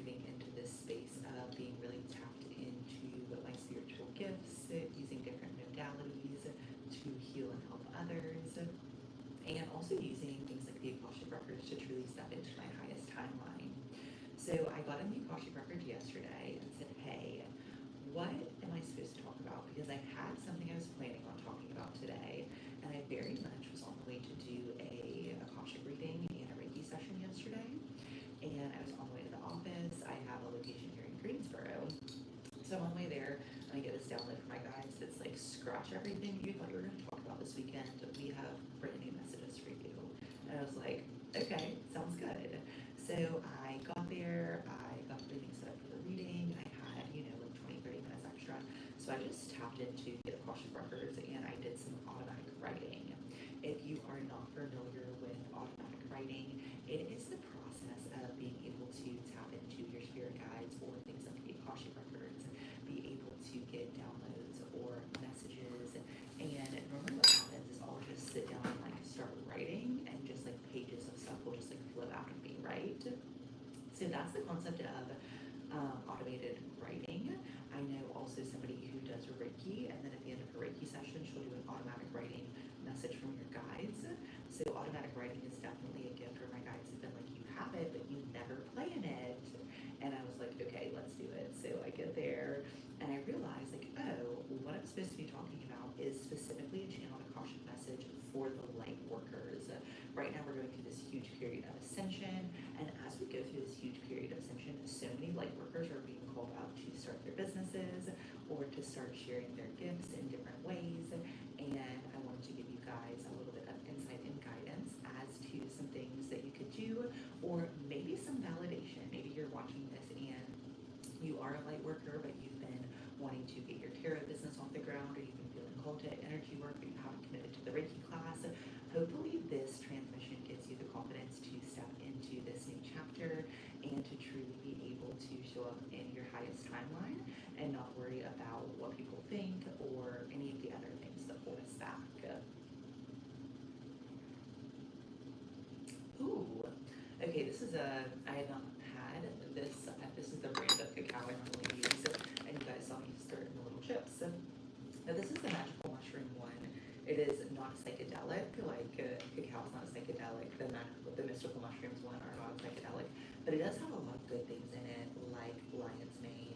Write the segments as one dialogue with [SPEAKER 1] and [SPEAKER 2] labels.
[SPEAKER 1] moving into this space of being really tapped into my spiritual gifts, using different modalities to heal and help others, and also using things like the Akashic Records to truly step into my highest timeline. So I got in the Akashic Records yesterday and said, hey, what am I supposed to talk about? Because I had something I was planning on talking about today, and I very much was on the way to do a Akashic reading and a Reiki session yesterday, and I was on the way to the office. I have a location here in Greensboro, so I'm on the way there, and I get this download from my guides that's like, scratch everything you thought you were going to talk about this weekend. We have brand new messages for you. And I was like, okay, sounds good. So I got there, I got everything set up for the reading. I had, like 20, 30 minutes extra. So I just tapped into the Akashic Records and I did some automatic writing. If you are not familiar with automatic writing, it is the process of being able to tap into your spirit guides or things like the Akashic Records, be able to get downloads or messages. And normally what happens is I'll just sit down and like start writing, and just like pages of stuff will just like flow out of me, right? So that's the concept of automated writing. I know also somebody who does Reiki, and then at the end of her Reiki session, she'll do an automatic writing message from your guides. So automatic writing is definitely a gift where my guides have been like, you have it, but you never play in it. And I was like, okay, let's do it. So I get there and I realize like, oh, what I'm supposed to be talking about is specifically a channeled Akashic message for the Lightworkers. Right now we're going through this huge period of Ascension, and as we go through this huge period of Ascension, so many Lightworkers are being called out to start their businesses or to start sharing their gifts in different ways. And I wanted to give you guys a little bit of insight and guidance as to some things that you could do, or maybe some validation. Maybe you're watching this and you are a light worker, but you've been wanting to get your tarot business off the ground, or you've been feeling called to energy work, but you haven't committed to the Reiki class. Hopefully this transmission gives you the confidence to step into this new chapter and to truly be able to show up in your highest timeline and not worry about what people think or any of the other things that hold us back. Ooh, okay, I have not had this, this is the brand of cacao I normally use, and you guys saw me stir it in the little chips. Now this is the magical mushroom one. It is not psychedelic, like cacao is not psychedelic. The mystical mushrooms one are not psychedelic, but it does have a lot of good things in it, like lion's mane,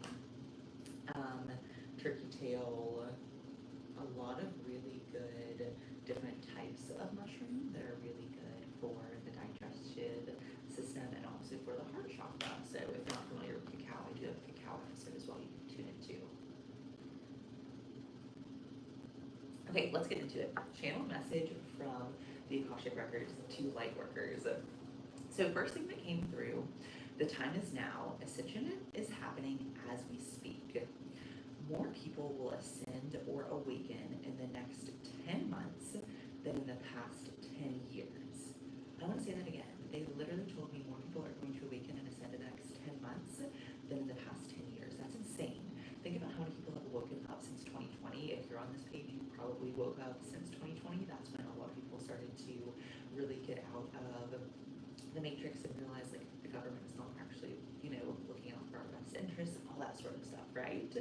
[SPEAKER 1] turkey tail, a lot of really good different types of mushroom that are really good for the digestive system and also for the heart chakra. So if you're not familiar with cacao, I do have a cacao episode as well you can tune into. Okay, let's get into it. Channel message from the Akashic Records to Lightworkers. So first thing that came through, the time is now. Ascension is happening as we speak. More people will ascend or awaken in the next 10 months than in the past 10 years. I want to say that again. They literally told me more people are going to awaken and ascend in the next 10 months than in the past 10 years. That's insane. Think about how many people have woken up since 2020. If you're on this page, you probably woke up since 2020. That's when a lot of people started to really get out of the matrix and realize like the government is not actually, looking out for our best interests and all that sort of stuff, right?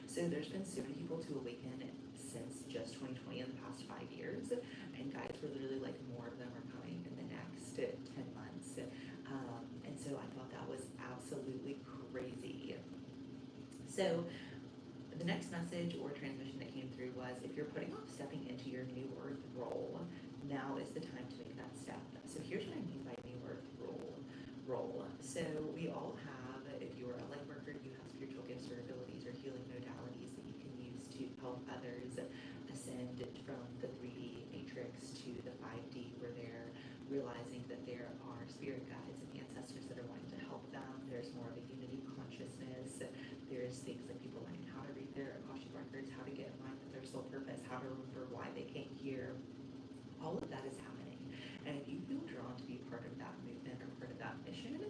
[SPEAKER 1] So there's been so many people to awaken since just 2020 in the past 5 years, and guides were literally like more of them are coming in the next 10 months. And so I thought that was absolutely crazy. So the next message or transmission that came through was, if you're putting off stepping into your new earth role, now is the time to make that step. So here's what I mean by new earth role. So we all have, if you're a light worker, you have spiritual gifts or abilities or healing modalities that you can use to help others ascend from the 3D matrix to the 5D, where they're realizing that there are spirit guides and ancestors that are wanting to help them. There's more of a unity consciousness. There's things like people learning how to read their Akashic Records, how to get in line with their soul purpose, how to remember why they came here. All of that is happening. And if you feel drawn to be part of that movement or part of that mission,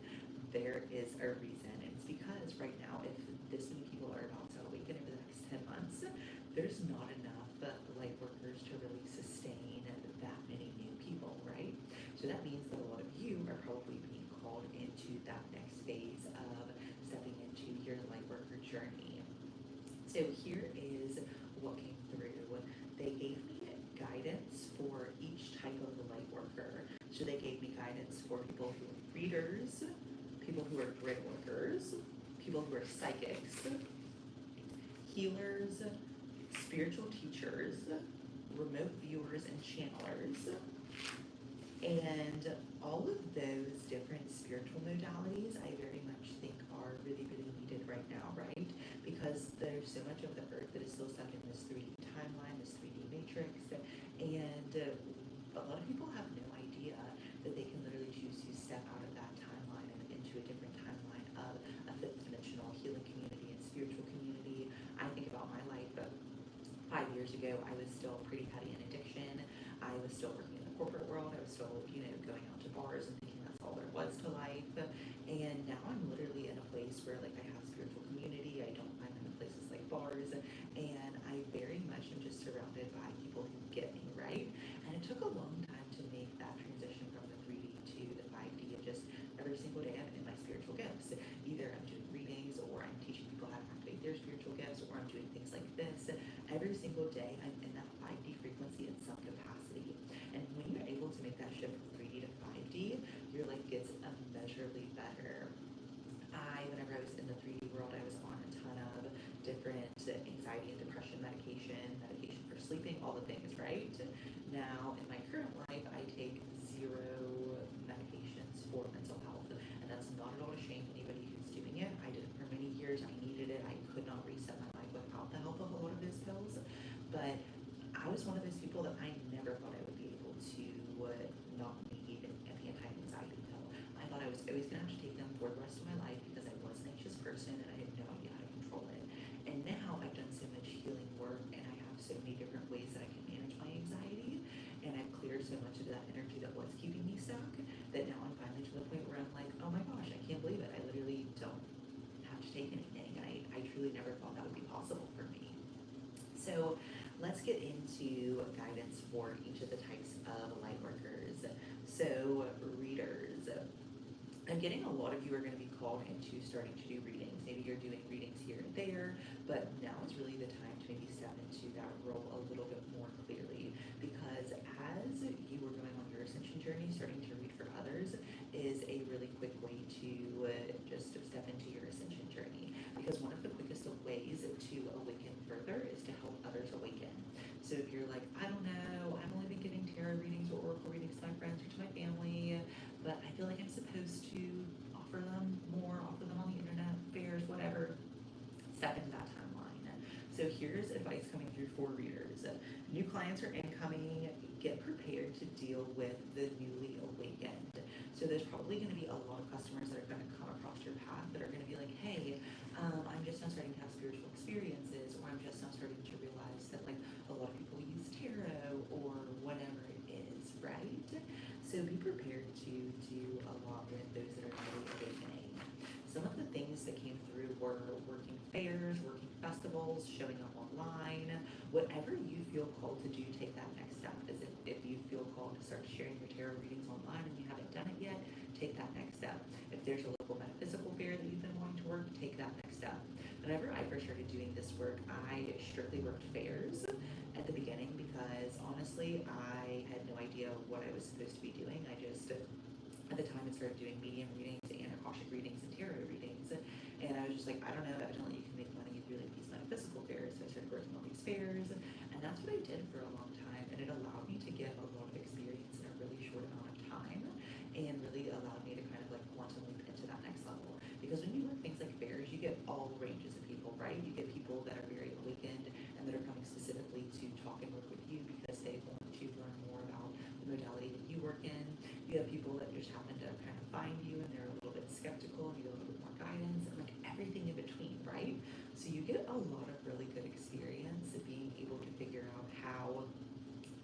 [SPEAKER 1] there is a reason. And it's because right now, if this many people are about to awaken over the next 10 months, there's not enough light workers to really sustain that many new people, right? So that means that a lot of you are probably being called into that next phase of journey. So here is what came through. They gave me guidance for each type of light worker. So they gave me guidance for people who are readers, people who are grid workers, people who are psychics, healers, spiritual teachers, remote viewers and channelers, and all of those different spiritual modalities I very much think are really, really needed right now, right? Because there's so much of the earth that is still stuck in this 3D timeline, this 3D matrix, and a lot of people have no idea that they can literally choose to step out of that timeline and into a different timeline of a fifth dimensional healing community and spiritual community. I think about my life, 5 years ago, I was still pretty heavy in addiction. I was still working in the corporate world. I was still, going out to bars and thinking that's all there was to life. And now I'm literally in a place where like I have spiritual community. I don't find them in places like bars. And I very much am just surrounded by people who get me, right? And it took a long time to make that transition from the 3D to the 5D of just every single day I'm in my spiritual gifts. Either I'm doing readings or I'm teaching people how to activate their spiritual gifts or I'm doing things like this. Every single day I'm in that 5D frequency in some capacity. And when you're able to make that shift from 3D to 5D, your life gets immeasurably better. Whenever I was in the 3D world, I was on a ton of different anxiety and depression medication for sleeping, all the things, right? Now, in my current life, I take 0 medications for mental health. And that's not at all a shame to anybody who's doing it. I did it for many years. I needed it. I could not reset my life without the help of a lot of those pills. But I was one of those people that I never thought I would be able to not need an anti-anxiety pill. I thought I was always going to have to take them for the rest of my life because I was an anxious person and I had no idea how to control it. And now I've done so much healing work and I have so many different ways that I can manage my anxiety, and I've cleared so much of that energy that was keeping me stuck that now I'm finally to the point where I'm like, oh my gosh, I can't believe it. I literally don't have to take anything, and I truly never thought that would be possible for me. So let's get into guidance for each of the types of light workers. So readers. I'm getting a lot of you are going to be called into starting to do readings. Maybe you're doing readings here and there, but now is really the time to maybe step into that role a little bit more clearly, because as you are going on your ascension journey, starting to read for others is a really quick way to just step into your ascension journey, because one of the quickest ways to awaken further is to help others awaken. So if you're like, I don't know, I've only been giving tarot readings or oracle readings to my friends or to my family, but I feel like I'm supposed to offer them on the internet, fairs, whatever, step into that timeline. So here's advice coming through for readers. New clients are incoming. Get prepared to deal with the newly awakened. So there's probably going to be a lot of customers that are going to come across your path that are going to be like, hey, I'm just now starting to have spiritual experiences, or I'm just now starting to realize that like a lot of people use tarot or whatever it is, right? So be prepared to do a lot with those that are newly awakening. Some of the things that came through were working fairs, working festivals, showing up online. Whatever you feel called to do, take that next step. As if you feel called to start sharing your tarot readings online and you haven't done it yet, take that next step. If there's a local metaphysical fair that you've been wanting to work, take that next step. Whenever I first started doing this work, I strictly worked fairs at the beginning because honestly, I had no idea what I was supposed to be doing. I just, at the time, I started doing medium readings and Akashic readings and tarot readings. And I was just like, I don't know, evidently you can make money through like these metaphysical fairs. So I started working on these fairs, and that's what I did for a long time. And it allowed me to get a lot of experience in a really short amount of time, and really allowed me to kind of like quantum leap into that next level. Because when you work things like fairs, you get all ranges of people, right? You get people that are very awakened and that are coming specifically to talk and work with you because they want to learn more about the modality that you work in. You have people that just happen to kind of find you and they're a little bit skeptical and you get a little bit more guidance, and like everything in between, right? So you get a lot of really good experience of being able to figure out how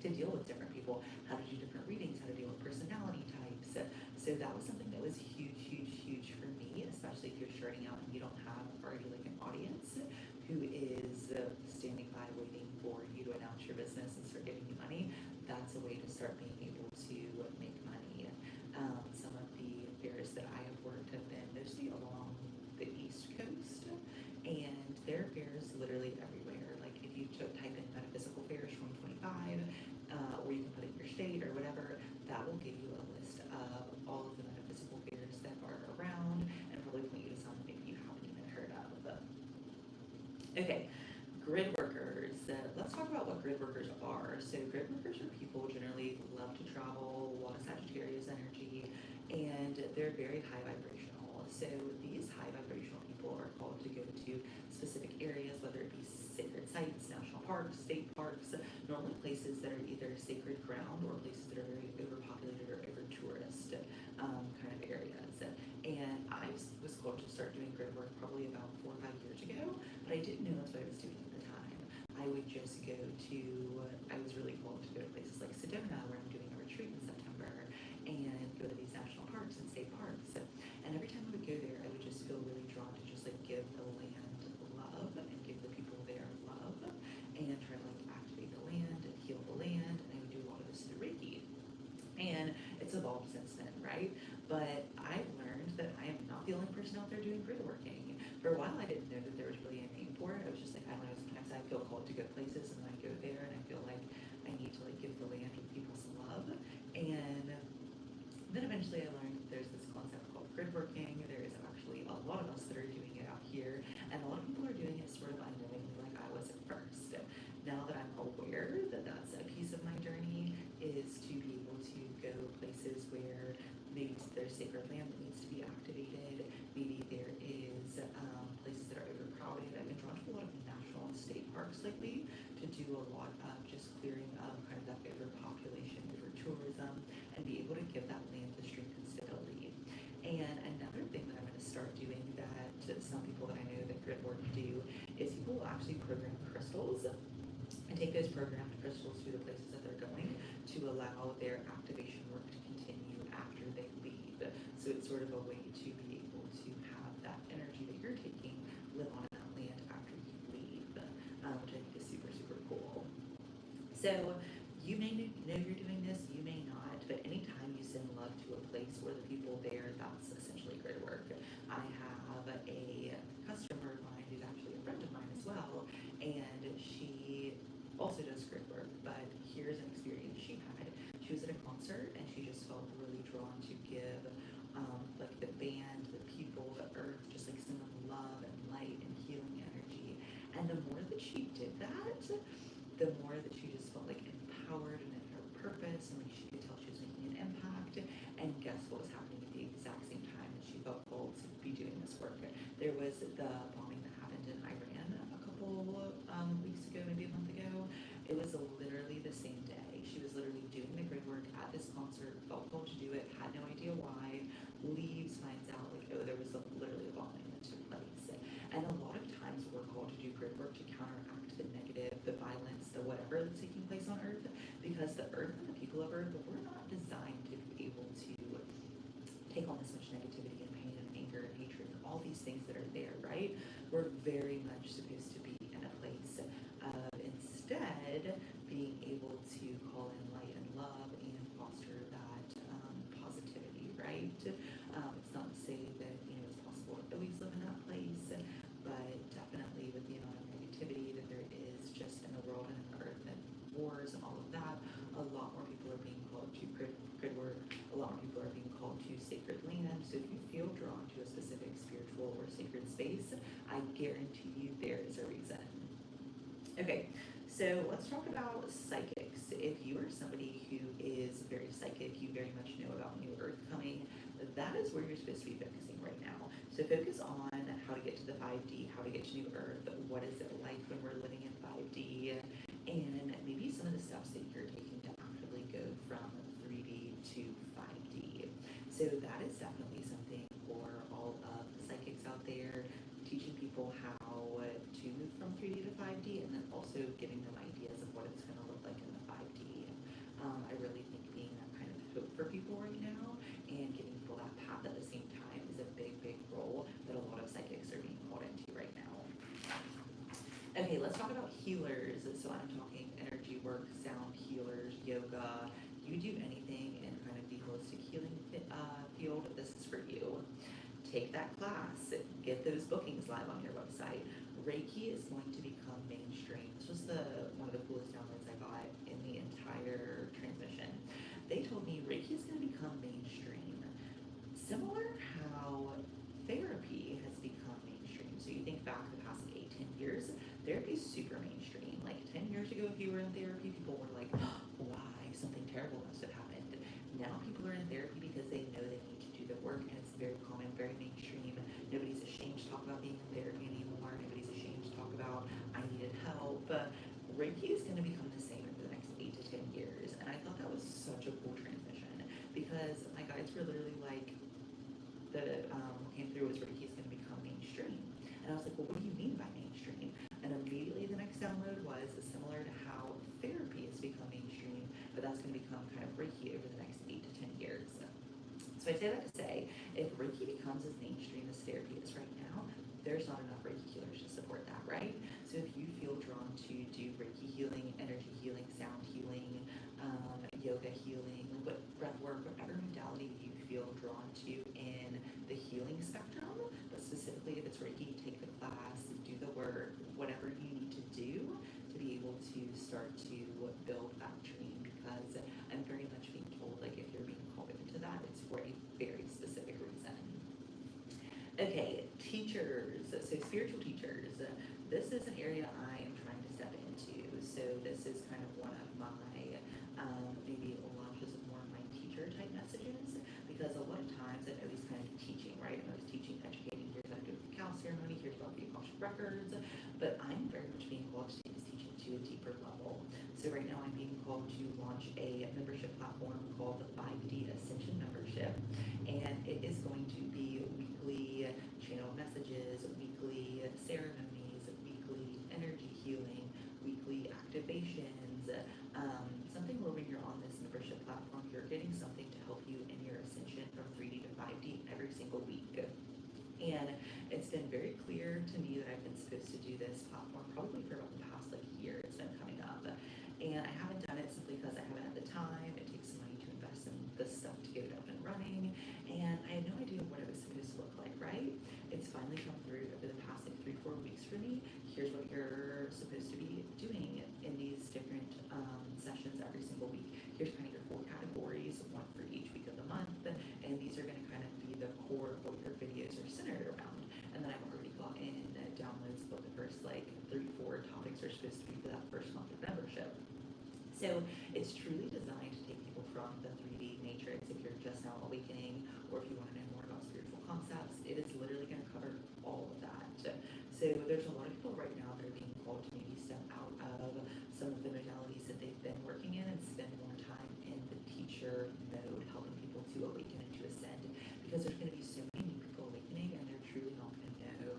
[SPEAKER 1] to deal with different people, how to do different readings, how to deal with personality types. So that was something that was huge, huge, huge for me, especially if you're starting out and you don't have already like an audience who is standing by waiting for you to announce your business and start giving you money. That's a way to start being able to make money. Some of the fairs that I have worked have been mostly along the East Coast, and there are fairs literally everywhere. Like if you type in metaphysical fairs 2025, or you can put in your state or whatever, that will give you a list of all of the metaphysical fairs that are around and probably point you to some if you haven't even heard of. Okay, grid workers. Let's talk about what grid workers are. So grid workers are people generally love to travel, a lot of Sagittarius energy, and they're very high vibrational. So these high vibrational people are called to go to specific areas, whether it be sacred sites, national parks, state parks, normally places that are either sacred ground or places that are very overpopulated or over tourist kind of areas. And I was called to start doing grid work probably about 4 or 5 years ago, but I didn't know that's what I was doing at the time. I would just go to, I was really called to go to places like Sedona, where I'm doing a retreat in September, and go to these national parks and state parks. And every time I would go there, I would just feel really drawn to just like give the land love and give the people there love, and try to like activate the land and heal the land. And I would do a lot of this through Reiki. And it's evolved since then, right? But I've learned that I am not the only person out there doing grid working. For a while, I didn't know that there was really a name for it. I was just like, I don't know, sometimes I feel called to go places, and then I go there and I feel like I need to like give the land and people some love. And then eventually I learned that there's this concept called grid working. There is actually a lot of us that are doing it out here, and a lot of people are doing it sort of unknowingly like I was at first. Now that I'm aware that that's a piece of my journey, is to be able to go places where maybe there's sacred land that needs to be activated, maybe there is places that are overcrowded. I've been drawn to a lot of national and state parks lately to do a lot of just clearing of kind of that overpopulation, over tourism, and be able to give that land the strength and stability. And another thing that I'm going to start doing that some people that I know that grid work do is people will actually program crystals and take those programmed crystals to the places that they're going to allow their activation work to continue after they leave. So it's sort of a way to be able to have that energy that you're taking live on in that land after you leave, which I think is super, super cool. So you may know you're doing this, you may not, but anytime you send love to a place or the people there, that's essentially grid work. I have a customer of mine who's actually a friend of mine as well, and she also does grid work, but here's an experience she had. She was at a concert and she just felt really drawn to give like the band, the people, the earth, just like some love and light and healing energy. And the more that she did that, the more that she just felt like empowered and in her purpose, and like she could tell she was making an impact. And guess what was happening at the exact same time that she felt called to be doing this work? There was the bombing that happened in Iran a couple weeks ago, maybe a month ago. It was literally the same day. She was literally doing the grid work at this concert, felt called to do it, had no idea why, leaves, finds out like, oh, there was literally a bombing that took place. And a lot of times we're called to do grid work to counteract the negative, the violence, the whatever that's taking place on Earth, because the Earth and the people of Earth, we're not designed to be able to take on this much negativity and pain and anger and hatred and all these things that are there, right? We're very much supposed to be in a place of instead being able to call in light and love and foster that positivity, right? It's not to say that it's possible to always live in that place, but definitely with the amount of negativity that there is just in the world and in the earth and wars and all of that, a lot more people are being called to grid work. A lot more people are being called to sacred land. So if you feel drawn to a specific spiritual or sacred space, I guarantee you there is a reason. Okay, so let's talk about psychics. If you are somebody who is very psychic, you very much know about new earth coming, that is where you're supposed to be focusing right now. So focus on how to get to the 5D, how to get to new earth, what is it like when we're living in 5D, and maybe some of the steps that you're taking to actively go from 3D to 5D. So that is definitely something for all of the psychics out there, teaching people how to move from 3D to 5D, and then also giving them ideas of what it's going to look like in the 5D. I really think being that kind of hope for people right now and giving people that path at the same time is a big, big role that a lot of psychics are being called into right now. Okay, let's talk about healers. So I'm talking energy work, sound healers, yoga. You do anything in kind of the holistic healing field, this is for you. take that class, get those bookings live on your website. Reiki is going to become mainstream. This was one of the coolest downloads I got in the entire transmission. They told me Reiki is going to become mainstream. Similar how therapy has become mainstream. So you think back the past 8-10 years, therapy is super mainstream. Like 10 years ago, if you were in therapy, people were like, oh, why? Something terrible must have happened. Now people are in therapy because they know they need to do the work, and it's very common, very mainstream. Nobody's ashamed to talk about being in therapy anymore. Nobody's ashamed to talk about, I needed help. Reiki is going to become the same over the next 8 to 10 years. And I thought that was such a cool transition because my guides were literally like, what came through was Reiki is going to become mainstream. And I was like, well, what do you mean by mainstream? And immediately the next download was similar to how therapy has become mainstream, but that's going to become kind of Reiki over the next 8 to 10 years. So I say that to say, if Reiki becomes as mainstream as therapy is right now, there's not enough Reiki healers to support that, right? So if you feel drawn to do Reiki healing, energy healing, sound healing, yoga healing, breath work, whatever modality you feel drawn to in the healing spectrum, but specifically if it's Reiki, take the class, do the work, whatever you need to do to be able to start to build that dream, because I'm very much being told, like, if you're being called into that, it's for a very specific reason. Okay, teachers, so spiritual teachers. This is an area I am trying to step into. So this is kind of one of my maybe launches of more of my teacher type messages, because a lot of times I know he's kind of teaching, right? I know he's teaching, educating, here's how to do a cacao ceremony, here's about the Akashic Records, but I'm very much being called to take this teaching to a deeper level. So right now I'm being called to launch a membership platform called the 5D Ascension membership, and it is going to be weekly channel messages, weekly ceremonies, weekly energy healing, weekly activations, something where when you're on this membership platform, you're getting something to help you in your ascension from 3D to 5D every single week. And it's been very clear to me that I've been supposed to do this platform probably for about the past year. It's been coming up, and I haven't done it simply because I haven't had the time. It takes some money to invest in this stuff to get it up and running, and I had no idea what it was supposed to look like, right? It's finally come through over the past 3-4 weeks for me. Here's what you're supposed to be doing in these different sessions every single week. Here's kind of your 4 categories, one for each week of the month, and these are going to kind of be the core of what your videos are centered around. And then I've already gotten downloads of what the first 3-4 topics are supposed to be for that first month of membership. So it's truly designed to take people from the 3D matrix if you're just now awakening, or if you want to know more about spiritual concepts. It is literally going to cover all of that. So there's a lot of people right now that are being called to maybe step out of some of the modalities that they've been working in and spend more time in the teacher mode, helping people to awaken and to ascend, because there's going to be so many new people awakening, and they're truly not going to know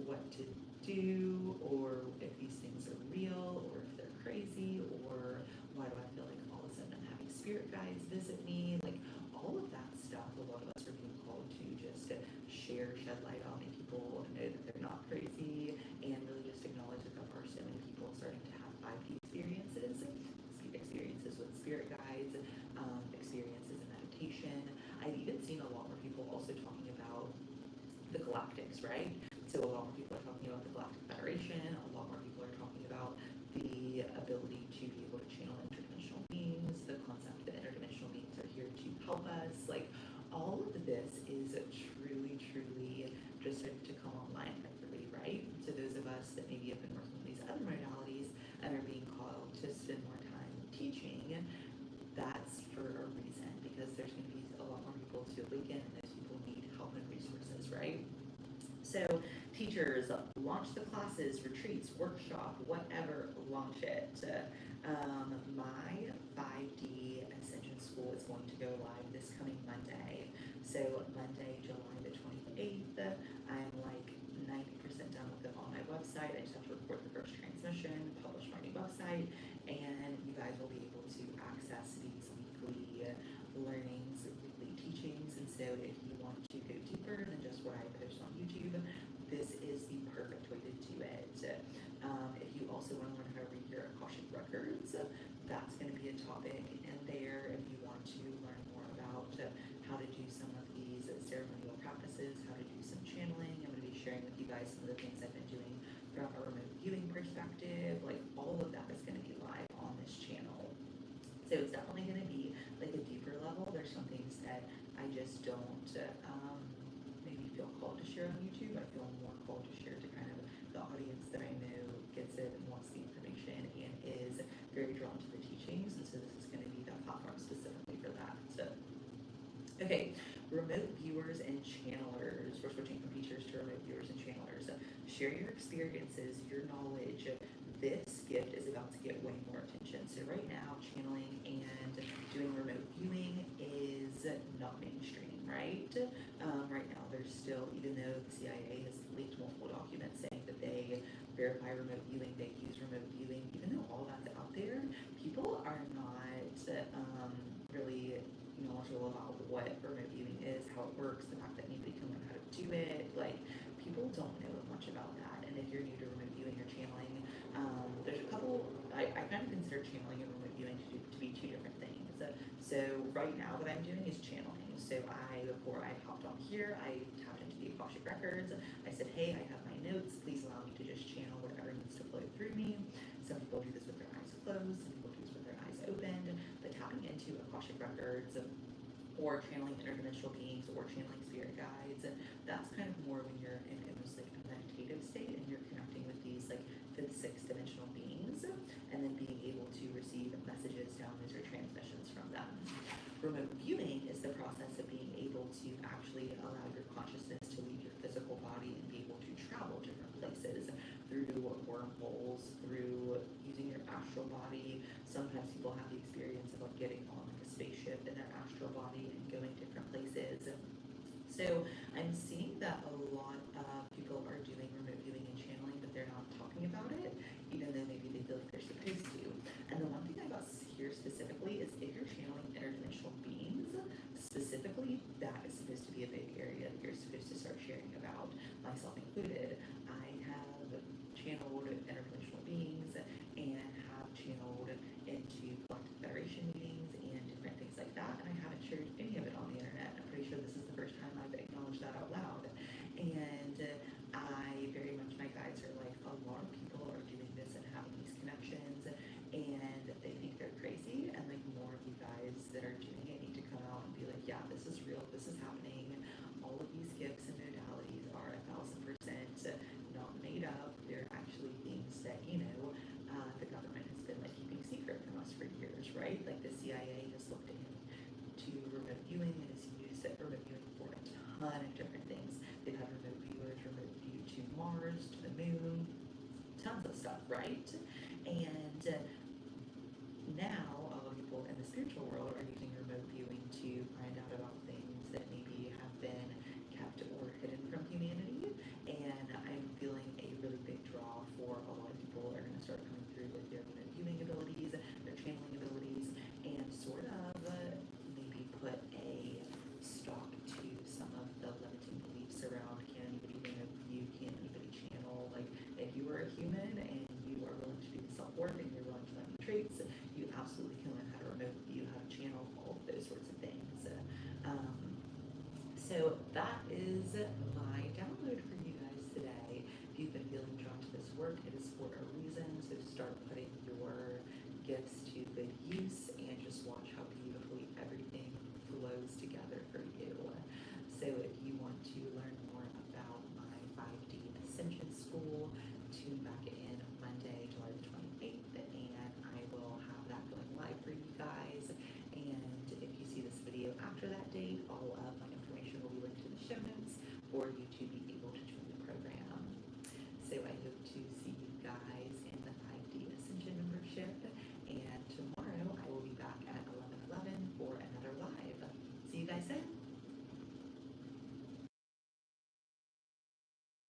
[SPEAKER 1] what to do, or if these things are real, or if they're crazy, or why do I feel like all of a sudden I'm having spirit guides visit me, like all of that stuff. A lot of us are being called to just share, shed light on, and people know that they're not crazy, and really just acknowledge that there are so many people starting to have 5D experiences with spirit guides, experiences in meditation. I've even seen a lot more people also talking about the galactics, right? So a lot more people are talking about the Galactic Federation, a lot more people are talking about the ability to be able to channel interdimensional beings, the concept that interdimensional beings are here to help us. Like, all of this is truly, truly just to come online effectively, right? So those of us that maybe have been working with these other modalities and are being called to spend more time teaching, that's for a reason, because there's going to be a lot more people to awaken, and those people need help and resources, right? So teachers, launch the classes, retreats, workshop, whatever, launch it. My 5D Ascension School is going to go live this coming Monday. So Monday, July the 28th, I'm 90% done with it on my website. I just have to record the first transmission, publish my new website, and you guys will be able to access these weekly learnings, weekly teachings. And so if you want to go deeper than just what I post on YouTube, this is the perfect way to do it. If you also want to learn how to read your Akashic Records, that's going to be a topic in there. If you want to learn more about how to do some of these ceremonial practices, how to guys some of the things I've been doing from a remote viewing perspective. Like all of that is going to be live on this channel. So it's definitely going to be like a deeper level. There's some things that I just don't maybe feel called to share on YouTube. I feel more called to share to kind of the audience that I know gets it and wants the information and is very drawn to the teachings. And so this is going to be that platform specifically for that. So, okay, remote viewers and channelers. We're switching from teachers to remote viewers and channelers. Share your experiences, your knowledge. This gift is about to get way more attention. So right now, channeling and doing remote viewing is not mainstream, right? Right now, there's still, even though the CIA has leaked multiple documents saying that they verify remote viewing, they use remote viewing, even though all that's out there, people are not really knowledgeable about what remote viewing is, how it works, the fact that anybody can learn how to do it. Like, people don't know much about that. And if you're new to remote viewing or channeling, there's a couple, I kind of consider channeling and remote viewing to be two different things. So right now what I'm doing is channeling. So before I hopped on here, I tapped into the Akashic Records. I said, hey, I have my notes. Please allow me to just channel whatever needs to flow through me. Some people do this with their eyes closed. Some people do this with their eyes opened. But tapping into Akashic Records or channeling interdimensional beings or channeling spirit guides, that's kind of more when you're in almost like a meditative state and you're connecting with these like fifth, sixth dimensional beings and then being able to receive messages, downloads, or transmissions from them. Remote viewing is the process of being able to actually allow your consciousness to leave your physical body and be able to travel different places through wormholes, through using your astral body. Sometimes people have the experience of like getting on like a spaceship in their astral body and going different places. So I'm seeing that a lot of people are doing remote viewing and channeling, but they're not talking about it, even though maybe they feel like they're supposed to. And the one thing I got here specifically is if you're channeling interdimensional beings, specifically, that is supposed to be a big area that you're supposed to start sharing about, myself included. I have channeled interdimensional beings and have channeled into Galactic Federation meetings and different things like that, and I haven't shared any of it on the internet. I'm pretty sure this is the first time I've acknowledged that out loud. And I very much, my guides are like, a lot of people are doing this and having these connections, and they think they're crazy, and like more of you guys that are doing it need to come out and be like, yeah, this is real, this is happening. All of these gifts and modalities are 1000% not made up. They're actually things that, the government has been like keeping secret from us for years, right? Like the CIA has looked into remote viewing and has used that remote viewing for a ton of different things. They've had remote viewers remote view to Mars, to the moon, tons of stuff, right? And now a lot of people in the spiritual world are using remote viewing to find out about things that maybe have been kept or hidden from humanity. And I'm feeling a really big draw for a lot of people are going to start coming through with their remote viewing abilities, their channeling abilities, and sort of maybe put a stop to some of the limiting beliefs around can anybody remote view, can anybody channel. Like if you are a human and you are willing to do the self-work and you're willing to learn the traits, you absolutely can learn how to remote view, how to channel, all of those sorts of things. So that is my download for you guys today. If you've been feeling drawn to this work, it is for a reason. So start putting your gifts to good use and just watch how beautifully everything flows together for you. So if you want to learn more about my 5D Ascension School, tune back in Monday, July the 28th, and I will have that going live for you guys. And if you see this video after that date, all of my information will be linked in the show notes for you to be